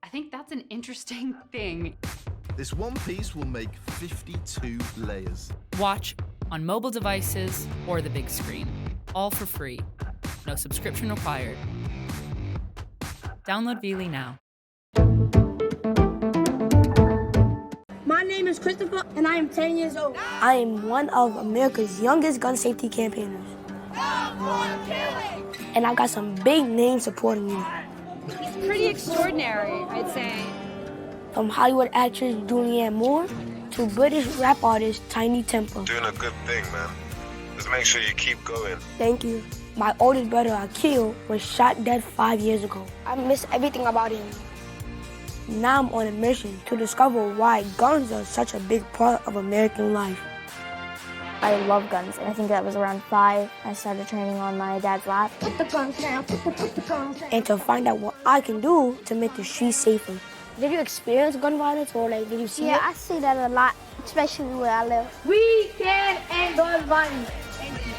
I think that's an interesting thing. This one piece will make 52 layers. Watch on mobile devices or the big screen, all for free. No subscription required. Download Veely now. My name is Christopher, and I am 10 years old. I am one of America's youngest gun safety campaigners. And I got some big names supporting me. He's pretty extraordinary, I'd say. From Hollywood actress Julianne Moore to British rap artist Tiny Temper. Doing a good thing, man. Just make sure you keep going. Thank you. My oldest brother, Akil, was shot dead 5 years ago. I miss everything about him. Now I'm on a mission to discover why guns are such a big part of American life. I love guns, and I think that was around 5. I started training on my dad's lap. Put the guns down, put the guns down. And to find out what I can do to make the streets safer. Did you experience gun violence, or did you see it? Yeah, I see that a lot, especially where I live. We can end gun violence. Thank you.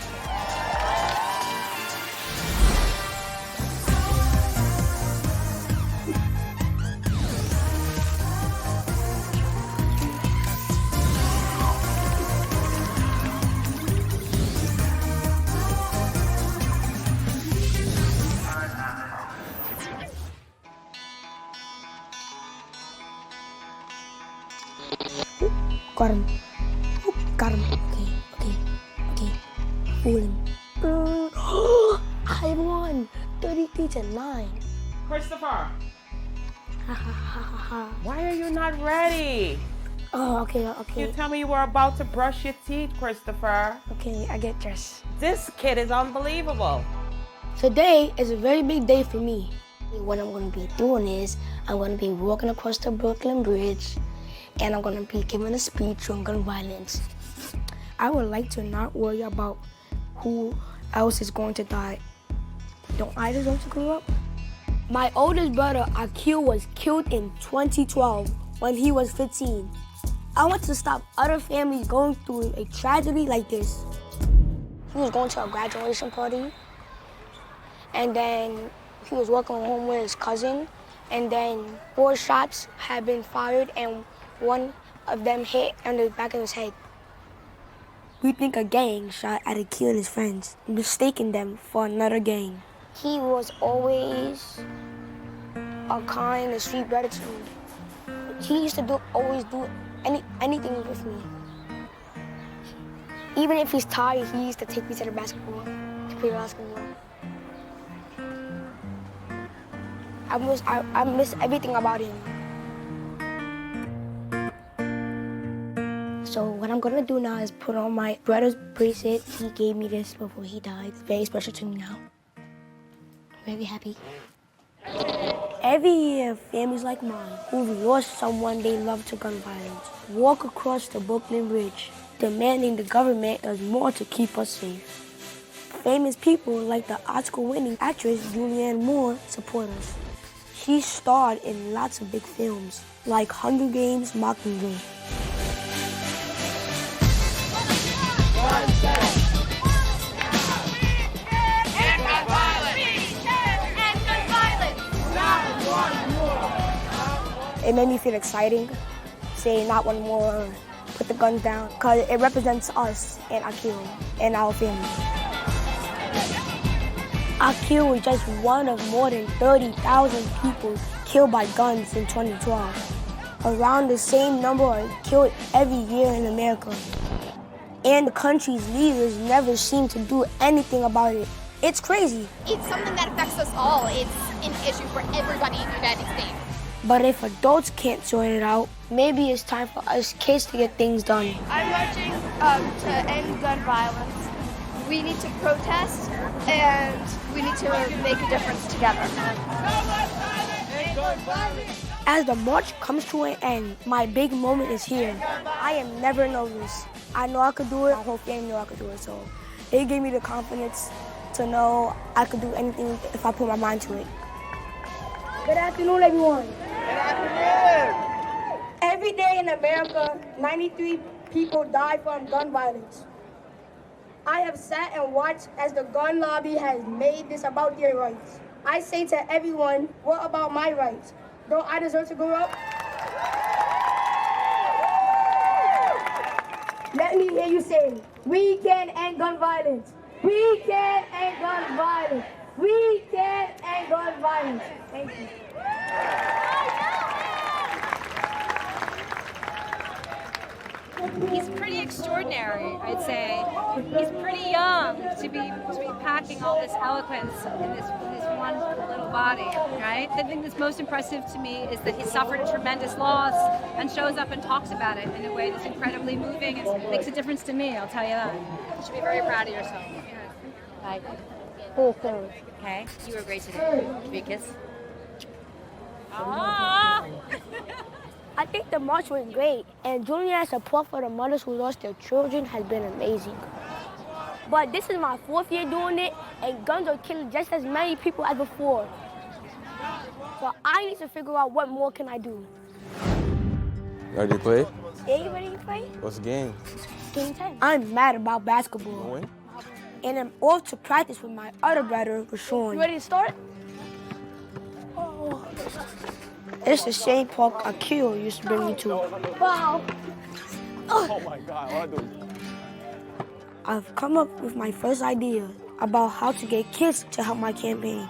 Got him. Got him. Okay. Fool him. I won. 33-9. Christopher. Why are you not ready? Oh, okay. You tell me you were about to brush your teeth, Christopher. Okay, I get dressed. This kid is unbelievable. Today is a very big day for me. What I'm going to be doing is I'm going to be walking across the Brooklyn Bridge, and I'm going to be giving a speech on gun violence. I would like to not worry about who else is going to die. Don't I deserve to grow up? My oldest brother, Akil, was killed in 2012 when he was 15. I want to stop other families going through a tragedy like this. He was going to a graduation party, and then he was walking home with his cousin, and then 4 shots had been fired, and one of them hit on the back of his head. We think a gang shot at Akil and his friends, mistaking them for another gang. He was always a kind and sweet gratitude. He used to always do anything with me. Even if he's tired, he used to take me to the basketball, to play basketball. I miss everything about him. So what I'm gonna do now is put on my brother's bracelet. He gave me this before he died. It's very special to me now. I'm very happy. Every year, families like mine who've lost someone they love to gun violence walk across the Brooklyn Bridge, demanding the government does more to keep us safe. Famous people like the Oscar-winning actress Julianne Moore support us. She starred in lots of big films, like Hunger Games, Mockingjay. It made me feel exciting, say not one more, put the guns down, because it represents us and Akil and our family. Akil was just one of more than 30,000 people killed by guns in 2012. Around the same number are killed every year in America. And the country's leaders never seem to do anything about it. It's crazy. It's something that affects us all. It's an issue for everybody in the United States. But if adults can't sort it out, maybe it's time for us kids to get things done. I'm marching to end gun violence. We need to protest, and we need to make a difference together. As the march comes to an end, my big moment is here. I am never nervous. I know I could do it. My whole family knew I could do it. So it gave me the confidence to know I could do anything if I put my mind to it. Good afternoon, everyone. Good afternoon. Every day in America, 93 people die from gun violence. I have sat and watched as the gun lobby has made this about their rights. I say to everyone, what about my rights? Don't I deserve to grow up? Let me hear you say, we can end gun violence. We can end gun violence. We can end gun violence. Thank you. He's pretty extraordinary, I'd say. He's pretty young to be packing all this eloquence in this one little body, right? The thing that's most impressive to me is that he suffered a tremendous loss and shows up and talks about it in a way that's incredibly moving and makes a difference to me, I'll tell you that. You should be very proud of yourself. Like, okay, you were great today. Give me a kiss. Ah! I think the march went great, and Julian's support for the mothers who lost their children has been amazing. But this is my 4th year doing it, and guns are killing just as many people as before. So I need to figure out what more can I do. You ready to play? Yeah, you ready to play? What's the game? Game 10. I'm mad about basketball. You win? And I'm off to practice with my other brother, Rashawn. You ready to start? Oh. It's the same park Akil used to bring me to. Wow. Oh my God, what do? I've come up with my first idea about how to get kids to help my campaign.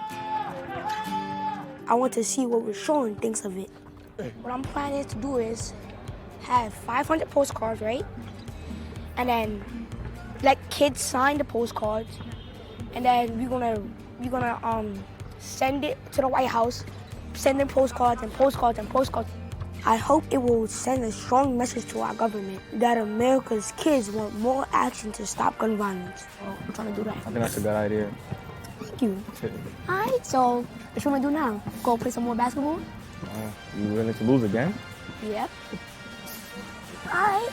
I want to see what Rashawn thinks of it. What I'm planning to do is have 500 postcards, right? And then let kids sign the postcards. And then we're gonna send it to the White House. Sending postcards and postcards and postcards. I hope it will send a strong message to our government that America's kids want more action to stop gun violence. So I'm trying to do that. I think that's a good idea. Thank you. All right, so what you want to do now? Go play some more basketball? You willing to lose again? Yep. All right.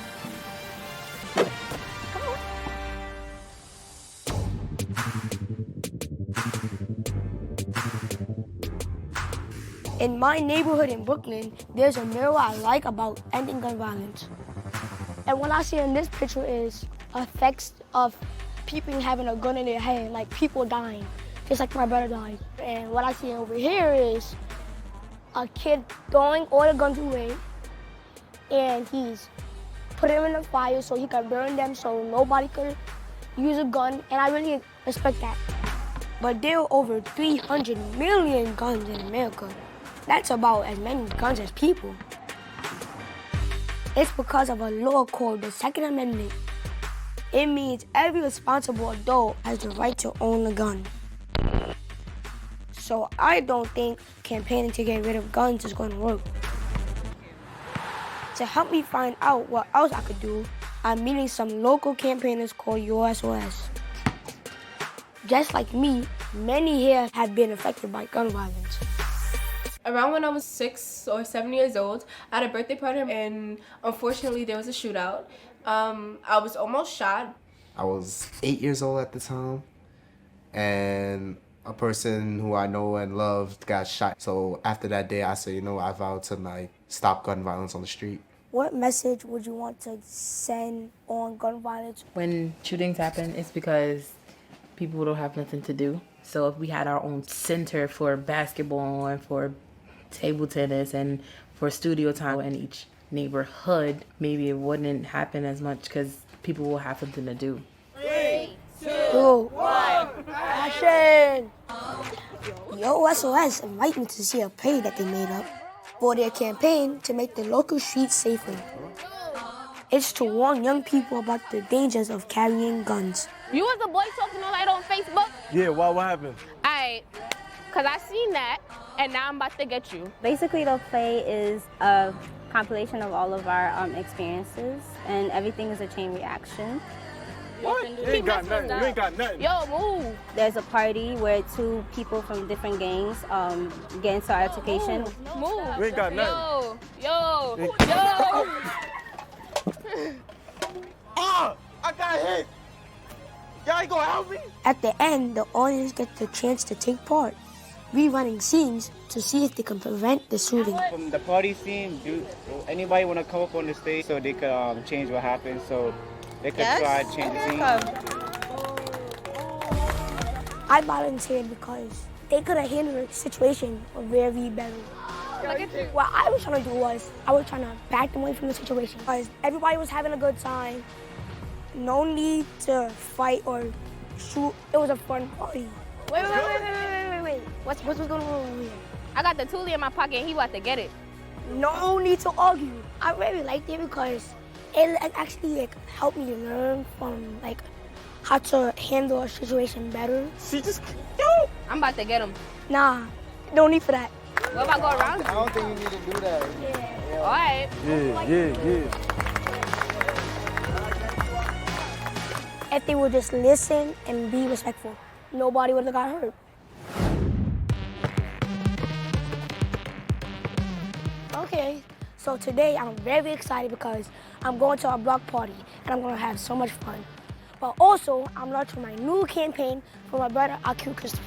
In my neighborhood in Brooklyn, there's a mural I like about ending gun violence. And what I see in this picture is effects of people having a gun in their head, like people dying, just like my brother died. And what I see over here is a kid throwing all the guns away, and he's putting them in the fire so he can burn them so nobody could use a gun, and I really respect that. But there are over 300 million guns in America. That's about as many guns as people. It's because of a law called the Second Amendment. It means every responsible adult has the right to own a gun. So I don't think campaigning to get rid of guns is going to work. To help me find out what else I could do, I'm meeting some local campaigners called USOS. Just like me, many here have been affected by gun violence. Around when I was 6 or 7 years old, I had a birthday party and unfortunately there was a shootout. I was almost shot. I was 8 years old at the time, and a person who I know and loved got shot. So after that day, I said, you know, I vowed to stop gun violence on the street. What message would you want to send on gun violence? When shootings happen, it's because people don't have nothing to do. So if we had our own center for basketball and for table tennis and for studio time in each neighborhood, maybe it wouldn't happen as much because people will have something to do. 3, 2, 1, action! USOS invite me to see a play that they made up for their campaign to make the local streets safer. It's to warn young people about the dangers of carrying guns. You was the boy talking all that on Facebook? Yeah, what happened? Alright, cause I seen that, and now I'm about to get you. Basically, the play is a compilation of all of our experiences, and everything is a chain reaction. What? You ain't got nothing. You ain't got nothing. Yo, move. There's a party where two people from different gangs get into altercation. Move. You ain't got nothing. Yo. Ah! I got hit! Y'all ain't gonna help me? At the end, the audience gets the chance to take part, rerunning scenes to see if they can prevent the shooting. From the party scene, do anybody want to come up on the stage so they could change what happened, so they could try to change the scene? I volunteered because they could have handled the situation very better. Look at you. What I was trying to do was, I was trying to back them away from the situation. Because everybody was having a good time. No need to fight or shoot. It was a fun party. Wait. What's going on here? I got the toolie in my pocket and he about to get it. No need to argue. I really liked it because it actually helped me learn from how to handle a situation better. She just I'm about to get him. Nah, no need for that. What if I go around you? I don't think you need to do that. Yeah. All right. Yeah. If they would just listen and be respectful, nobody would have got hurt. Okay, so today I'm very excited because I'm going to a block party and I'm going to have so much fun. But also, I'm launching my new campaign for my brother, IQ Christopher.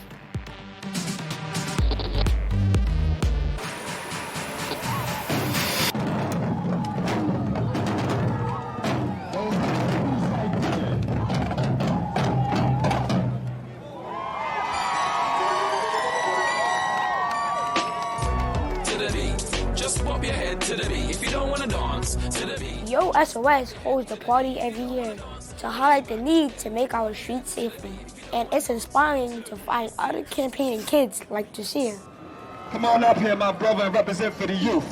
Just bob your head to the beat if you don't want to dance to the beat. Yo SOS holds the party every year to highlight the need to make our streets safer. And it's inspiring to find other campaigning kids like Jasir. Come on up here, my brother, and represent for the youth.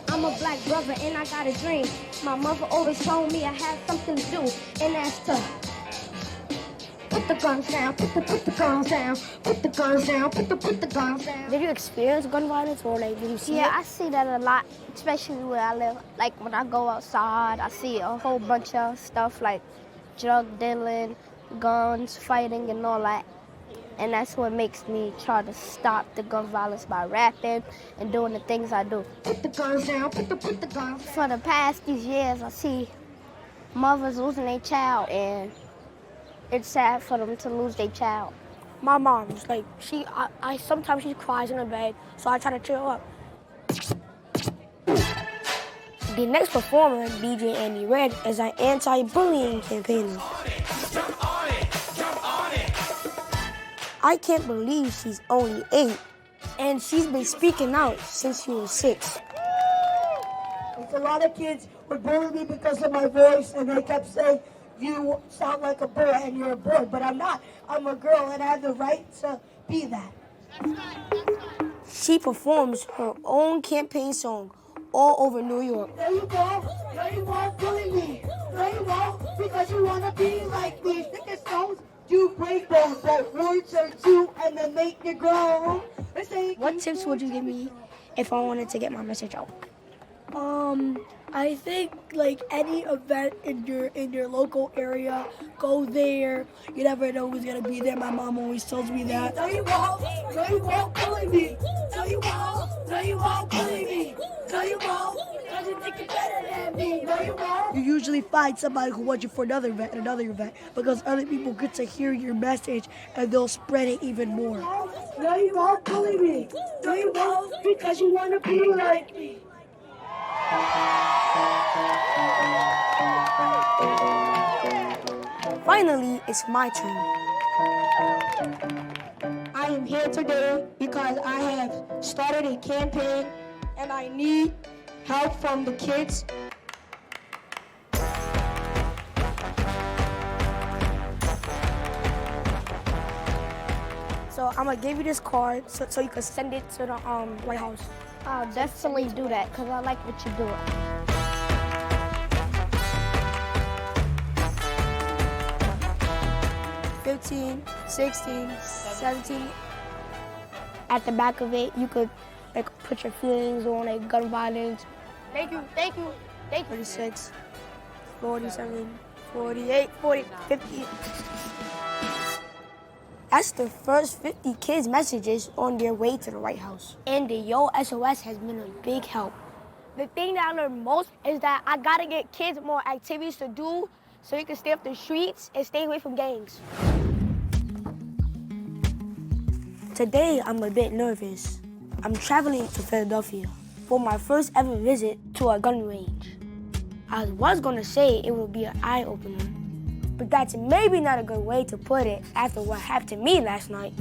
I'm a black brother and I got a dream. My mother always told me I had something to do, and that's to put the guns down, put the guns down, put the guns down, put the guns down. Did you experience gun violence or did you see it? Yeah, I see that a lot, especially where I live. Like when I go outside, I see a whole bunch of stuff like drug dealing, guns, fighting, and all that. And that's what makes me try to stop the gun violence by rapping and doing the things I do. Put the guns down, put the guns down. For the past these years, I see mothers losing their child, and it's sad for them to lose their child. My mom's like, I sometimes she cries in her bed, so I try to cheer her up. The next performer, DJ Andy Red, is an anti-bullying campaigner. I can't believe she's only 8, and she's been speaking out since she was 6. A lot of kids would bully me because of my voice, and they kept saying, you sound like a boy and you're a boy, but I'm not. I'm a girl and I have the right to be that. She performs her own campaign song all over New York. There you go. There you won't bully me. There you won't, because you want to be like me. Stick your stones, do break bones, but words are two and then make you grow. What tips would you give me if I wanted to get my message out? I think any event in your local area, go there. You never know who's gonna be there. My mom always tells me that. No, you won't. No, you won't bully me. No, you won't. No, you won't bully me. No, you won't. Because you think you're better than me. No, you won't. You usually find somebody who wants you for another event, because other people get to hear your message and they'll spread it even more. No, you won't bully me. No, you won't. Because you want to be like me. Finally, it's my turn. I am here today because I have started a campaign and I need help from the kids. So I'm gonna give you this card so you can send it to the White House. I'll definitely do that because I like what you're doing. $15, $16, $17. At the back of it, you could put your feelings on gun violence. Thank you. 36, 47, 48, 40, 50. That's the first 50 kids' messages on their way to the White House. And the Yo SOS has been a big help. The thing that I learned most is that I gotta get kids more activities to do so they can stay off the streets and stay away from gangs. Today, I'm a bit nervous. I'm traveling to Philadelphia for my first ever visit to a gun range. I was gonna say it will be an eye-opener, but that's maybe not a good way to put it after what happened to me last night.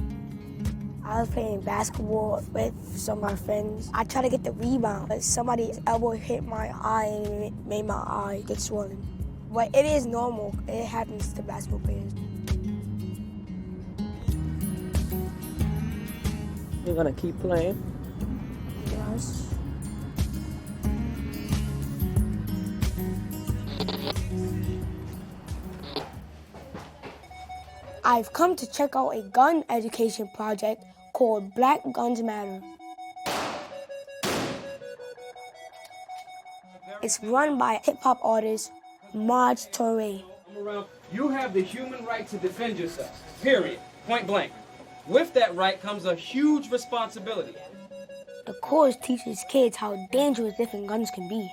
I was playing basketball with some of my friends. I tried to get the rebound, but somebody's elbow hit my eye and it made my eye get swollen. But it is normal. It happens to basketball players. You're gonna keep playing? Yes. I've come to check out a gun education project called Black Guns Matter. It's run by hip-hop artist Maj Toure. You have the human right to defend yourself, period, point blank. With that right comes a huge responsibility. The course teaches kids how dangerous different guns can be,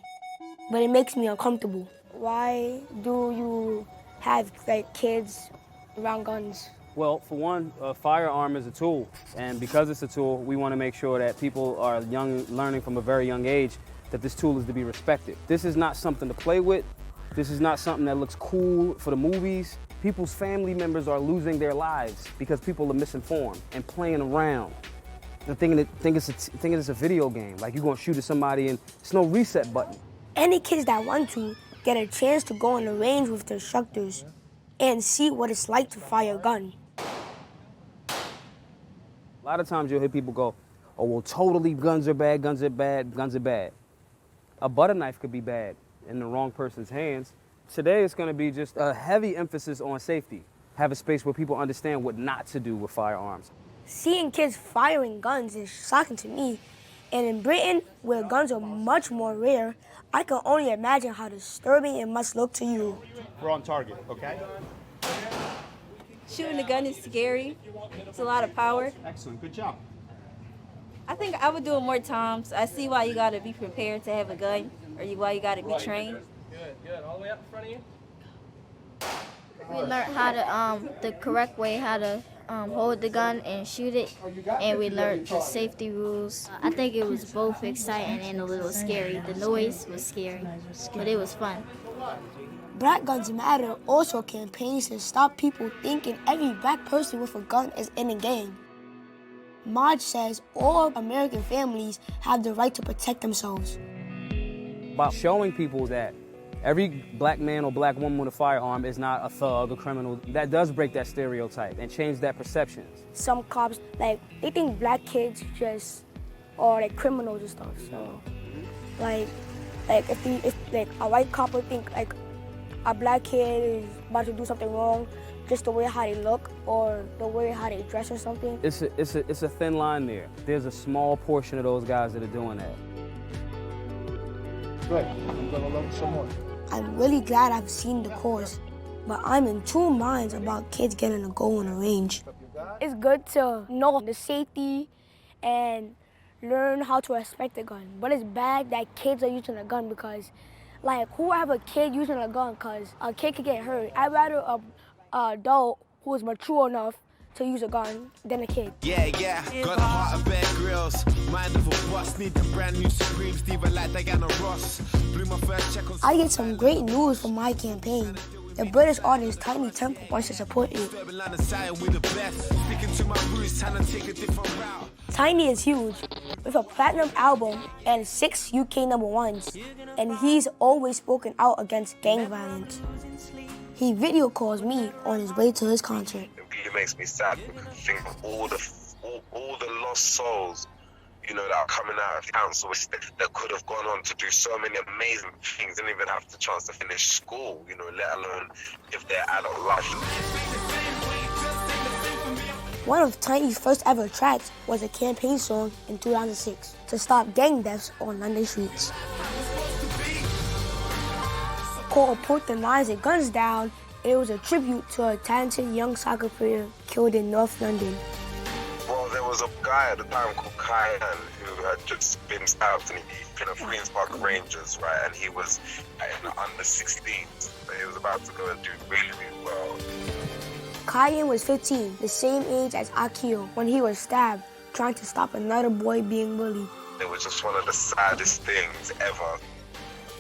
but it makes me uncomfortable. Why do you have kids around guns? Well, for one, a firearm is a tool, and because it's a tool, we want to make sure that people are learning from a very young age that this tool is to be respected. This is not something to play with. This is not something that looks cool for the movies. People's family members are losing their lives because people are misinformed and playing around and thinking it's a video game, like you're gonna shoot at somebody and there's no reset button. Any kids that want to get a chance to go on the range with their instructors and see what it's like to fire a gun. A lot of times you'll hear people go, oh, well, totally guns are bad, guns are bad, guns are bad. A butter knife could be bad in the wrong person's hands. Today it's gonna be just a heavy emphasis on safety. Have a space where people understand what not to do with firearms. Seeing kids firing guns is shocking to me. And in Britain, where guns are much more rare, I can only imagine how disturbing it must look to you. We're on target, okay? Shooting a gun is scary. It's a lot of power. Excellent, good job. I think I would do it more times. I see why you gotta be prepared to have a gun, or why you gotta be trained. Good. All the way up in front of you. We learned how to, the correct way how to hold the gun and shoot it, and we learned the safety rules. I think it was both exciting and a little scary. The noise was scary, but it was fun. Black Guns Matter also campaigns to stop people thinking every black person with a gun is in a gang. Maj says all American families have the right to protect themselves. By showing people that every black man or black woman with a firearm is not a thug, a criminal, that does break that stereotype and change that perception. Some cops, they think black kids just are criminals and stuff. So, if a white cop would think a black kid is about to do something wrong, just the way how they look or the way how they dress or something. It's a thin line there. There's a small portion of those guys that are doing that. Good. I'm gonna learn some more. I'm really glad I've seen the course, but I'm in two minds about kids getting to go on a range. It's good to know the safety and learn how to respect the gun, but it's bad that kids are using a gun because, who have a kid using a gun? Because a kid could get hurt. I'd rather an adult who is mature enough to use a gun than a kid. Yeah, got the heart of Bear Grylls. Mind of a boss, need the brand new Supreme Steven like Diana Ross. Blew my first check on. I get some great news from my campaign. The British artist Tiny Temple wants to support it. Tiny is huge, with a platinum album and 6 UK #1s, and he's always spoken out against gang violence. He video calls me on his way to his concert. It makes me sad because I think of all the lost souls, that are coming out of the council that could have gone on to do so many amazing things, didn't even have the chance to finish school, let alone live their adult life. One of Tiny's first ever tracks was a campaign song in 2006 to stop gang deaths on London streets. Called Put the Knives and Guns Down, it was a tribute to a talented young soccer player killed in North London. Well, there was a guy at the time called Kyan who had just been stabbed, and he played for Queen's Park Rangers, right? And he was in the under-16s. He was about to go and do really, really well. Kyan was 15, the same age as Akil, when he was stabbed, trying to stop another boy being bullied. It was just one of the saddest things ever.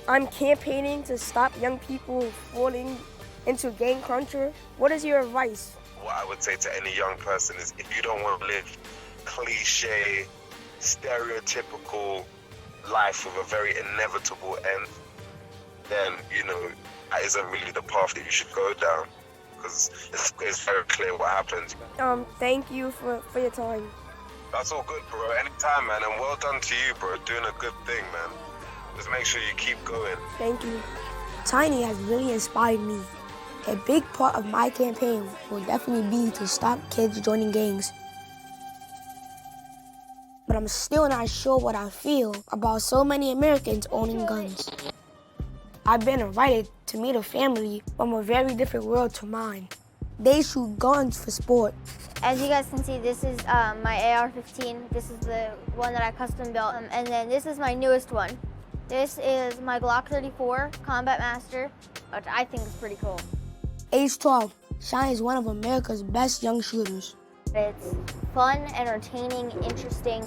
I'm campaigning to stop young people falling into gang culture. What is your advice? What I would say to any young person is if you don't want to live cliche, stereotypical life with a very inevitable end, then, you know, that isn't really the path that you should go down, because it's very clear what happens. Thank you for your time. That's all good, bro. Anytime, man, and well done to you, bro. Doing a good thing, man. Just make sure you keep going. Thank you. Tiny has really inspired me. A big part of my campaign will definitely be to stop kids joining gangs. But I'm still not sure what I feel about so many Americans owning guns. I've been invited to meet a family from a very different world to mine. They shoot guns for sport. As you guys can see, this is my AR-15. This is the one that I custom built. And then this is my newest one. This is my Glock 34 Combat Master, which I think is pretty cool. Age 12, Cheyenne is one of America's best young shooters. It's fun, entertaining, interesting.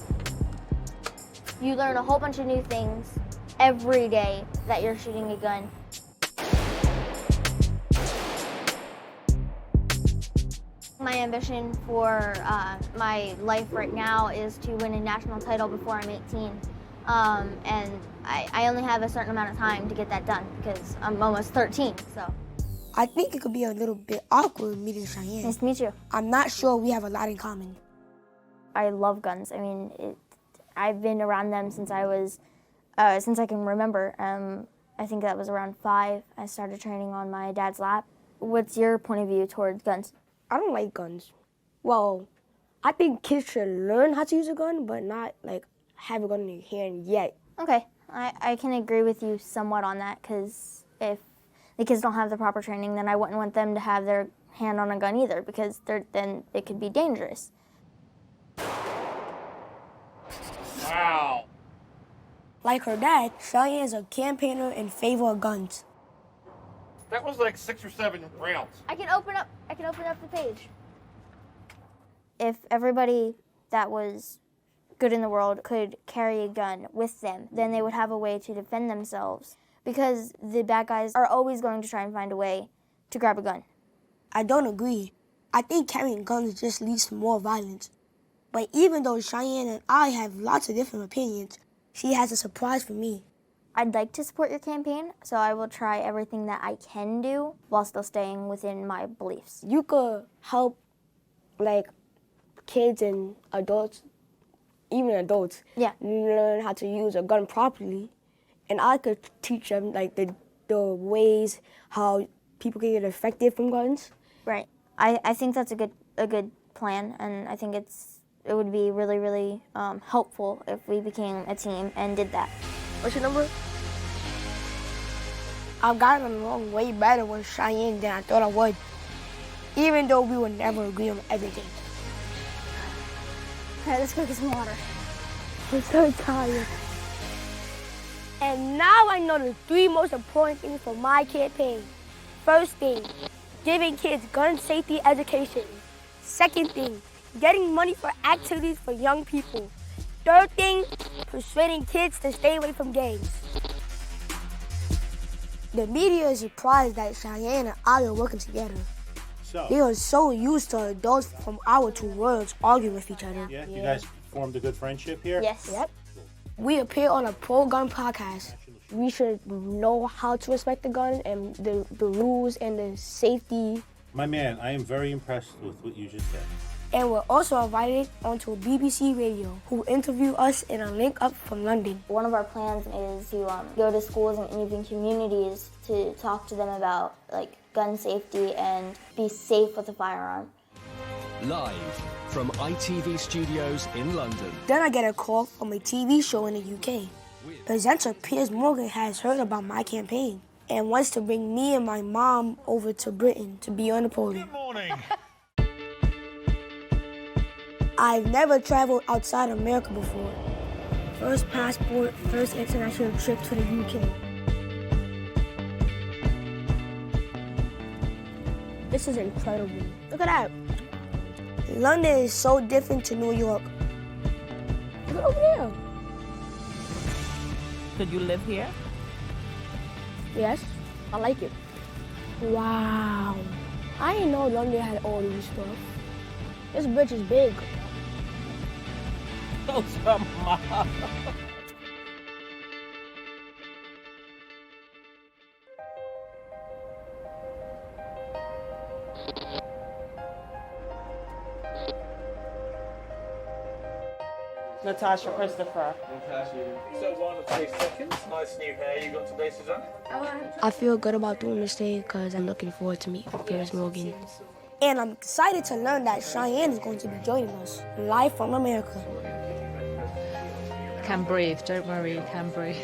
You learn a whole bunch of new things every day that you're shooting a gun. My ambition for my life right now is to win a national title before I'm 18. And I only have a certain amount of time to get that done because I'm almost 13, so. I think it could be a little bit awkward meeting Cheyenne. Nice to meet you. I'm not sure we have a lot in common. I love guns. I mean, I've been around them since since I can remember. I think that was around 5. I started training on my dad's lap. What's your point of view towards guns? I don't like guns. Well, I think kids should learn how to use a gun, but not like have a gun in your hand yet. Okay, I can agree with you somewhat on that, because if the kids don't have the proper training, then I wouldn't want them to have their hand on a gun either, because then it could be dangerous. Wow. Like her dad, Cheyenne is a campaigner in favor of guns. That was like 6 or 7 rounds. I can open up the page. If everybody that was good in the world could carry a gun with them, then they would have a way to defend themselves, because the bad guys are always going to try and find a way to grab a gun. I don't agree. I think carrying guns just leads to more violence. But even though Cheyenne and I have lots of different opinions, she has a surprise for me. I'd like to support your campaign, so I will try everything that I can do while still staying within my beliefs. You could help, like, kids and adults, even adults, learn how to use a gun properly. And I could teach them, like, the ways how people can get affected from guns. Right. I think that's a good plan, and I think it would be really, really helpful if we became a team and did that. What's your number? I've gotten along way better with Cheyenne than I thought I would, even though we would never agree on everything. All right, let's go get some water. I'm so tired. And now I know the 3 most important things for my campaign. First thing, giving kids gun safety education. Second thing, getting money for activities for young people. Third thing, persuading kids to stay away from gangs. The media is surprised that Cheyenne and I are working together. So, they are so used to adults from our 2 worlds arguing with each other. Yeah, you guys formed a good friendship here? Yes. Yep. We appear on a pro-gun podcast. We should know how to respect the gun and the rules and the safety. My man, I am very impressed with what you just said. And we're also invited onto BBC Radio, who interview us in a link up from London. One of our plans is to go to schools and even communities to talk to them about gun safety and be safe with a firearm. Live from ITV Studios in London. Then I get a call from a TV show in the UK. Presenter Piers Morgan has heard about my campaign and wants to bring me and my mom over to Britain to be on the podium. Good morning. I've never traveled outside America before. First passport, first international trip to the UK. This is incredible. Look at that. London is so different to New York. Look over there. Could you live here? Yes, I like it. Wow. I didn't know London had all this stuff. This bridge is big. Natasha Christopher. So 1 or 2 seconds. Nice new hair you got today, Suzanne. I feel good about doing this thing because I'm looking forward to meet Piers Morgan. And I'm excited to learn that Cheyenne is going to be joining us live from America. Can breathe, don't worry, you can breathe.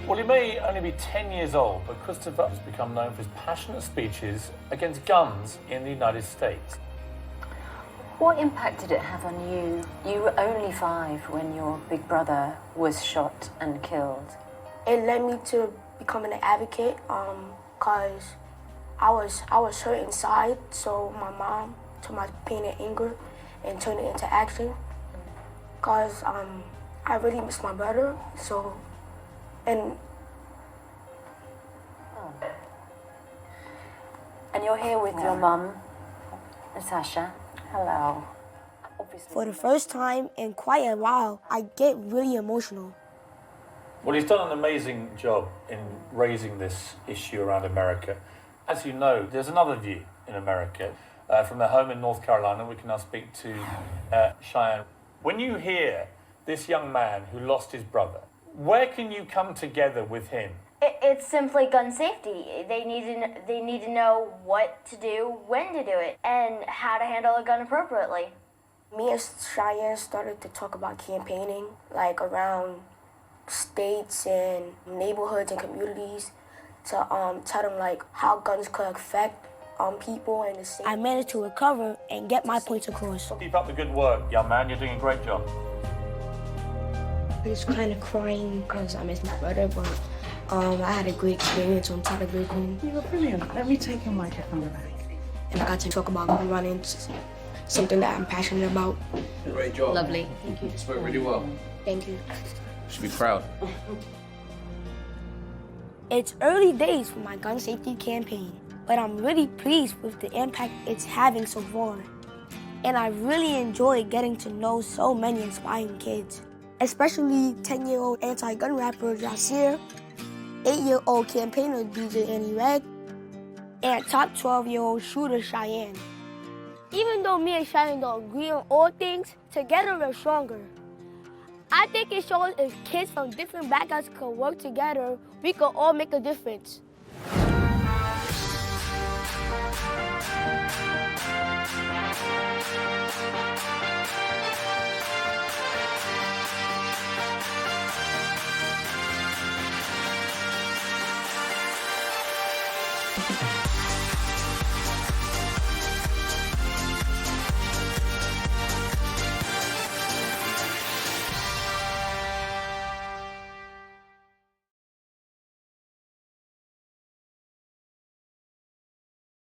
Well, he may only be 10 years old, but Christopher has become known for his passionate speeches against guns in the United States. What impact did it have on you? You were only 5 when your big brother was shot and killed. It led me to becoming an advocate because I was hurt inside, so my mom took my pain and anger and turned it into action because I really miss my brother, so. And you're here with your mum, Natasha. Hello. For the first time in quite a while, I get really emotional. Well, he's done an amazing job in raising this issue around America. As you know, there's another view in America. From their home in North Carolina, we can now speak to Cheyenne. When you hear this young man who lost his brother, where can you come together with him? It's simply gun safety. They need to know what to do, when to do it, and how to handle a gun appropriately. Me and Cheyenne started to talk about campaigning, like around states and neighborhoods and communities, to tell them like how guns could affect people in the state. I managed to recover and get my points across. Keep up the good work, young man. You're doing a great job. I was kind of crying because I miss my brother, but I had a great experience on television. You were brilliant. Let me take your microphone back. And I got to talk about gun running, something that I'm passionate about. Great job. Lovely. Thank you. You spoke really well. Thank you. You should be proud. It's early days for my gun safety campaign, but I'm really pleased with the impact it's having so far. And I really enjoy getting to know so many inspiring kids, especially 10-year-old anti-gun rapper Jasir, 8-year-old campaigner DJ Annie Reg, and top 12-year-old shooter Cheyenne. Even though me and Cheyenne don't agree on all things, together we're stronger. I think it shows if kids from different backgrounds could work together, we could all make a difference.